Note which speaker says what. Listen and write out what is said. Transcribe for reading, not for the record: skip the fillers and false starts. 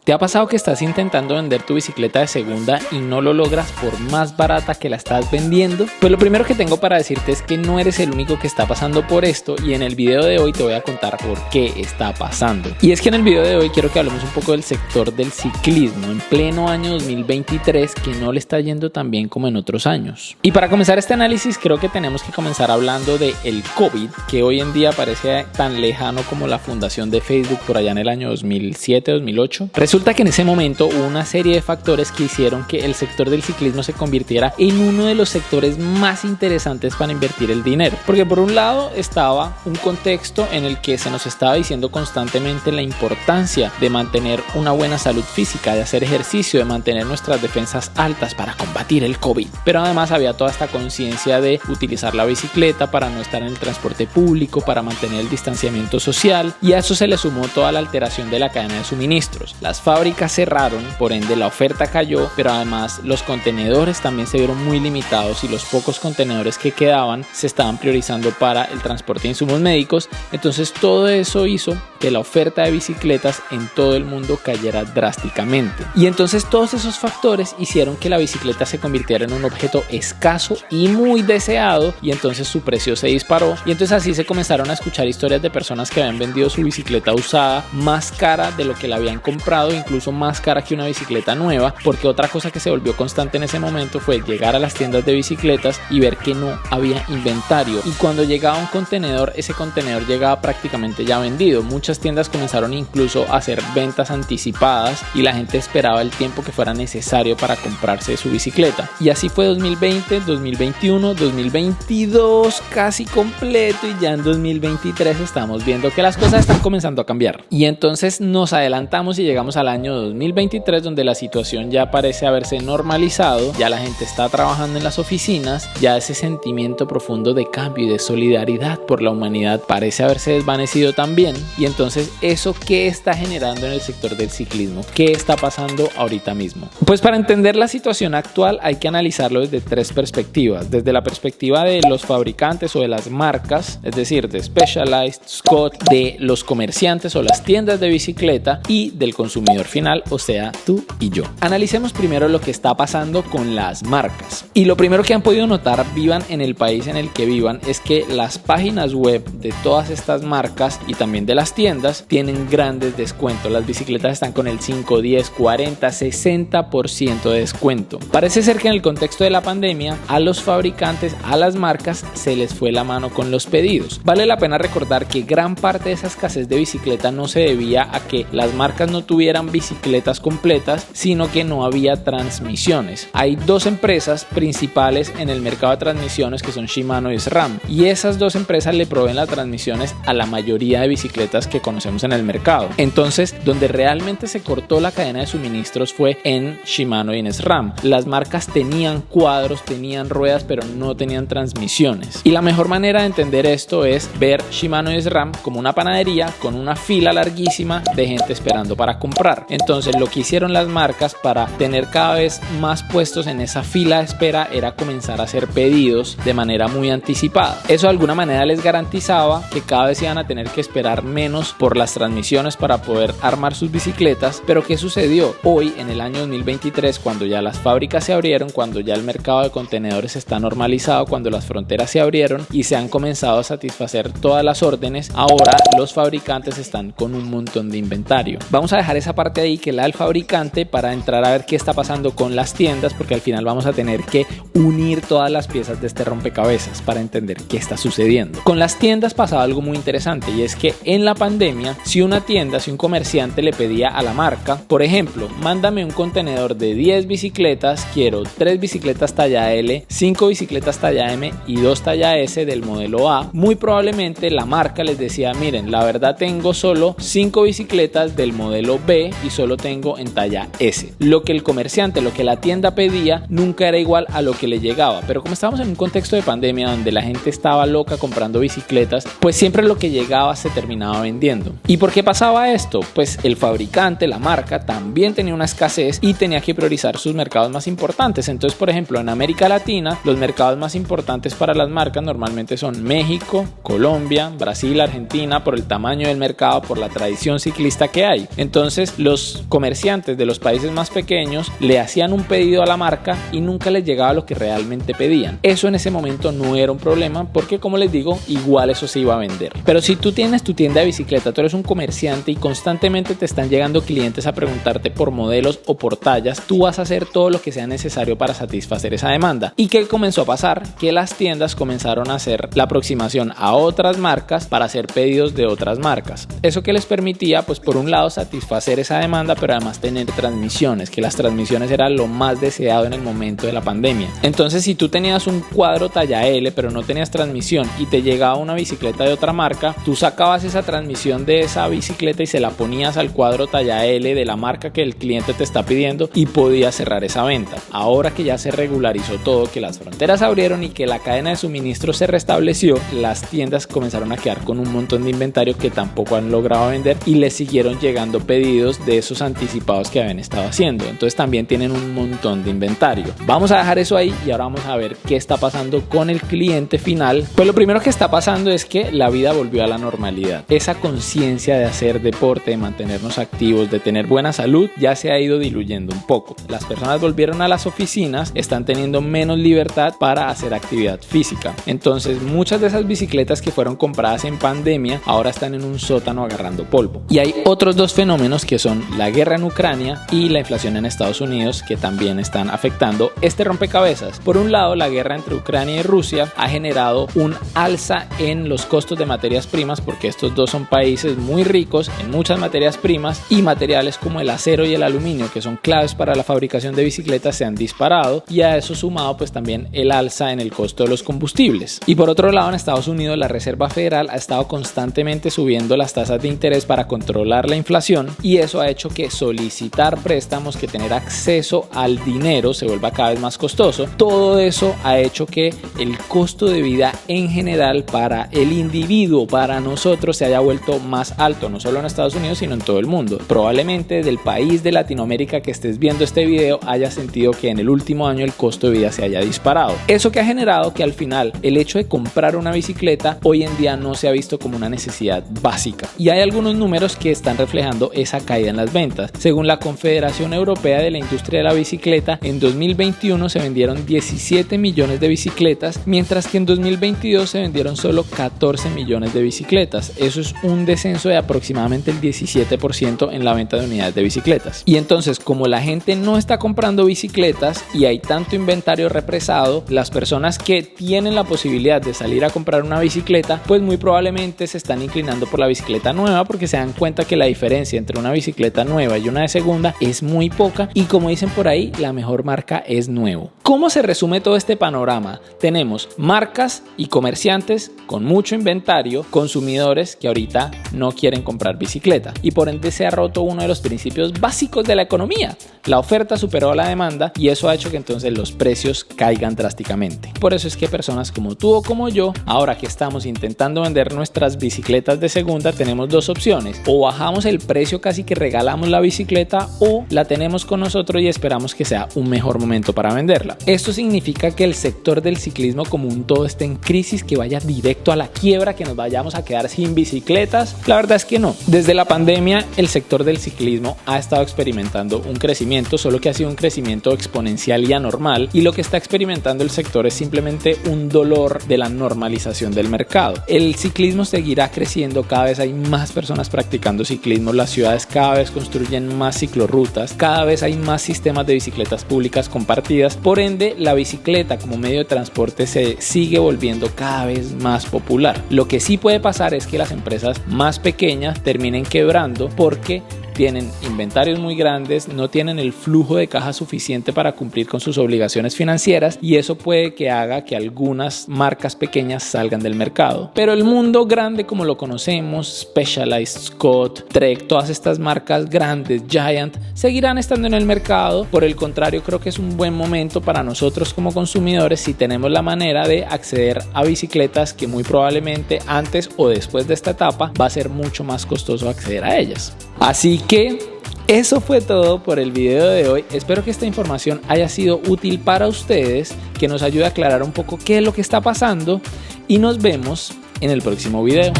Speaker 1: ¿Te ha pasado que estás intentando vender tu bicicleta de segunda y no lo logras por más barata que la estás vendiendo? Pues lo primero que tengo para decirte es que no eres el único que está pasando por esto, y en el video de hoy te voy a contar por qué está pasando. Y es que en el video de hoy quiero que hablemos un poco del sector del ciclismo en pleno año 2023, que no le está yendo tan bien como en otros años. Y para comenzar este análisis creo que tenemos que comenzar hablando de el COVID, que hoy en día parece tan lejano como la fundación de Facebook por allá en el año 2007-2008. Resulta que en ese momento hubo una serie de factores que hicieron que el sector del ciclismo se convirtiera en uno de los sectores más interesantes para invertir el dinero. Porque por un lado estaba un contexto en el que se nos estaba diciendo constantemente la importancia de mantener una buena salud física, de hacer ejercicio, de mantener nuestras defensas altas para combatir el COVID. Pero además había toda esta conciencia de utilizar la bicicleta para no estar en el transporte público, para mantener el distanciamiento social, y a eso se le sumó toda la alteración de la cadena de suministros. Las fábricas cerraron, por ende la oferta cayó, pero además los contenedores también se vieron muy limitados y los pocos contenedores que quedaban se estaban priorizando para el transporte de insumos médicos. Entonces todo eso hizo que la oferta de bicicletas en todo el mundo cayera drásticamente, y entonces todos esos factores hicieron que la bicicleta se convirtiera en un objeto escaso y muy deseado, y entonces su precio se disparó. Y entonces así se comenzaron a escuchar historias de personas que habían vendido su bicicleta usada más cara de lo que la habían comprado, incluso más cara que una bicicleta nueva, porque otra cosa que se volvió constante en ese momento fue llegar a las tiendas de bicicletas y ver que no había inventario, y cuando llegaba un contenedor, ese contenedor llegaba prácticamente ya vendido. Muchas tiendas comenzaron incluso a hacer ventas anticipadas y la gente esperaba el tiempo que fuera necesario para comprarse su bicicleta. Y así fue 2020, 2021, 2022 casi completo, y ya en 2023 estamos viendo que las cosas están comenzando a cambiar. Y entonces nos adelantamos y llegamos al año 2023, donde la situación ya parece haberse normalizado, ya la gente está trabajando en las oficinas, ya ese sentimiento profundo de cambio y de solidaridad por la humanidad parece haberse desvanecido también. Y entonces, ¿eso qué está generando en el sector del ciclismo? ¿Qué está pasando ahorita mismo? Pues para entender la situación actual hay que analizarlo desde tres perspectivas: desde la perspectiva de los fabricantes o de las marcas, es decir, de Specialized, Scott, de los comerciantes o las tiendas de bicicleta, y del consumidor final, o sea, tú y yo. Analicemos primero lo que está pasando con las marcas. Y lo primero que han podido notar, vivan en el país en el que vivan, es que las páginas web de todas estas marcas y también de las tiendas tienen grandes descuentos. Las bicicletas están con el 5, 10, 40, 60% de descuento. Parece ser que en el contexto de la pandemia a los fabricantes, a las marcas, se les fue la mano con los pedidos. Vale la pena recordar que gran parte de esa escasez de bicicleta no se debía a que las marcas no tuvieran bicicletas completas, sino que no había transmisiones. Hay dos empresas principales en el mercado de transmisiones, que son Shimano y SRAM, y esas dos empresas le proveen las transmisiones a la mayoría de bicicletas que conocemos en el mercado. Entonces, donde realmente se cortó la cadena de suministros fue en Shimano y en SRAM. Las marcas tenían cuadros, tenían ruedas, pero no tenían transmisiones. Y la mejor manera de entender esto es ver Shimano y SRAM como una panadería con una fila larguísima de gente esperando para comprar. Entonces, lo que hicieron las marcas para tener cada vez más puestos en esa fila de espera era comenzar a hacer pedidos de manera muy anticipada. Eso de alguna manera les garantizaba que cada vez iban a tener que esperar menos por las transmisiones para poder armar sus bicicletas. Pero ¿qué sucedió? Hoy, en el año 2023, cuando ya las fábricas se abrieron, cuando ya el mercado de contenedores está normalizado, cuando las fronteras se abrieron y se han comenzado a satisfacer todas las órdenes, ahora los fabricantes están con un montón de inventario. Vamos a dejar esa parte ahí, que la del fabricante, para entrar a ver qué está pasando con las tiendas, porque al final vamos a tener que unir todas las piezas de este rompecabezas para entender qué está sucediendo. Con las tiendas pasaba algo muy interesante, y es que en la pandemia, si una tienda, si un comerciante le pedía a la marca, por ejemplo, mándame un contenedor de 10 bicicletas, quiero 3 bicicletas talla L, 5 bicicletas talla M y 2 talla S del modelo A, muy probablemente la marca les decía: miren, la verdad tengo solo 5 bicicletas del modelo B y solo tengo en talla S. Lo que el comerciante, lo que la tienda pedía, nunca era igual a lo que le llegaba. Pero como estábamos en un contexto de pandemia donde la gente estaba loca comprando bicicletas, pues siempre lo que llegaba se terminaba vendiendo. ¿Y por qué pasaba esto? Pues el fabricante, la marca, también tenía una escasez y tenía que priorizar sus mercados más importantes. Entonces, por ejemplo, en América Latina, los mercados más importantes para las marcas normalmente son México, Colombia, Brasil, Argentina, por el tamaño del mercado, por la tradición ciclista que hay. Entonces, los comerciantes de los países más pequeños le hacían un pedido a la marca y nunca les llegaba lo que realmente pedían. Eso en ese momento no era un problema porque, como les digo, igual eso se iba a vender. Pero si tú tienes tu tienda de bicicleta, tú eres un comerciante y constantemente te están llegando clientes a preguntarte por modelos o por tallas, tú vas a hacer todo lo que sea necesario para satisfacer esa demanda. ¿Y qué comenzó a pasar? Que las tiendas comenzaron a hacer la aproximación a otras marcas para hacer pedidos de otras marcas. Eso que les permitía, pues por un lado, satisfacer esa demanda, pero además tener transmisiones, que las transmisiones era lo más deseado en el momento de la pandemia. Entonces, si tú tenías un cuadro talla L pero no tenías transmisión y te llegaba una bicicleta de otra marca, tú sacabas esa transmisión de esa bicicleta y se la ponías al cuadro talla L de la marca que el cliente te está pidiendo y podías cerrar esa venta. Ahora que ya se regularizó todo, que las fronteras abrieron y que la cadena de suministro se restableció, las tiendas comenzaron a quedar con un montón de inventario que tampoco han logrado vender y les siguieron llegando pedidos de esos anticipados que habían estado haciendo. Entonces también tienen un montón de inventario. Vamos a dejar eso ahí y ahora vamos a ver qué está pasando con el cliente final. Pues lo primero que está pasando es que la vida volvió a la normalidad. Esa conciencia de hacer deporte, de mantenernos activos, de tener buena salud, ya se ha ido diluyendo un poco. Las personas volvieron a las oficinas, están teniendo menos libertad para hacer actividad física. Entonces muchas de esas bicicletas que fueron compradas en pandemia ahora están en un sótano agarrando polvo. Y hay otros dos fenómenos que son la guerra en Ucrania y la inflación en Estados Unidos, que también están afectando este rompecabezas. Por un lado, la guerra entre Ucrania y Rusia ha generado un alza en los costos de materias primas, porque estos dos son países muy ricos en muchas materias primas, y materiales como el acero y el aluminio, que son claves para la fabricación de bicicletas, se han disparado, y a eso sumado pues también el alza en el costo de los combustibles. Y por otro lado, en Estados Unidos la Reserva Federal ha estado constantemente subiendo las tasas de interés para controlar la inflación, y eso ha hecho que solicitar préstamos, que tener acceso al dinero se vuelva cada vez más costoso. Todo eso ha hecho que el costo de vida en general para el individuo, para nosotros, se haya vuelto más alto, no solo en Estados Unidos sino en todo el mundo. Probablemente del país de Latinoamérica que estés viendo este video haya sentido que en el último año el costo de vida se haya disparado. Eso que ha generado que al final el hecho de comprar una bicicleta hoy en día no se ha visto como una necesidad básica. Y hay algunos números que están reflejando esa caída en las ventas. Según la Confederación Europea de la Industria de la Bicicleta, en 2021 se vendieron 17 millones de bicicletas, mientras que en 2022 se vendieron solo 14 millones de bicicletas. Eso es un descenso de aproximadamente el 17% en la venta de unidades de bicicletas. Y entonces, como la gente no está comprando bicicletas y hay tanto inventario represado, las personas que tienen la posibilidad de salir a comprar una bicicleta, pues muy probablemente se están inclinando por la bicicleta nueva, porque se dan cuenta que la diferencia entre una bicicleta nueva y una de segunda es muy poca, y como dicen por ahí, la mejor marca es nuevo. ¿Cómo se resume todo este panorama? Tenemos marcas y comerciantes con mucho inventario, consumidores que ahorita no quieren comprar bicicleta, y por ende se ha roto uno de los principios básicos de la economía. La oferta superó a la demanda y eso ha hecho que entonces los precios caigan drásticamente. Por eso es que personas como tú o como yo, ahora que estamos intentando vender nuestras bicicletas de segunda, tenemos dos opciones: o bajamos el precio, casi que regalamos la bicicleta, o la tenemos con nosotros y esperamos que sea un mejor momento para venderla. Esto significa que el sector del ciclismo como un todo esté en crisis, que vaya directo a la quiebra, que nos vayamos a quedar sin bicicletas. La verdad es que no. Desde la pandemia el sector del ciclismo ha estado experimentando un crecimiento, solo que ha sido un crecimiento exponencial y anormal, y lo que está experimentando el sector es simplemente un dolor de la normalización del mercado. El ciclismo seguirá creciendo, cada vez hay más personas practicando ciclismo, las ciudades cada vez construyen más ciclorrutas, cada vez hay más sistemas de bicicletas públicas compartidas, por ende la bicicleta como medio de transporte se sigue volviendo cada vez más popular. Lo que sí puede pasar es que las empresas más pequeñas terminen quebrando porque tienen inventarios muy grandes, no tienen el flujo de caja suficiente para cumplir con sus obligaciones financieras, y eso puede que haga que algunas marcas pequeñas salgan del mercado. Pero el mundo grande como lo conocemos, Specialized, Scott, Trek, todas estas marcas grandes, Giant, seguirán estando en el mercado. Por el contrario, creo que es un buen momento para nosotros como consumidores si tenemos la manera de acceder a bicicletas que muy probablemente antes o después de esta etapa va a ser mucho más costoso acceder a ellas. Así que eso fue todo por el video de hoy. Espero que esta información haya sido útil para ustedes, que nos ayude a aclarar un poco qué es lo que está pasando, y nos vemos en el próximo video.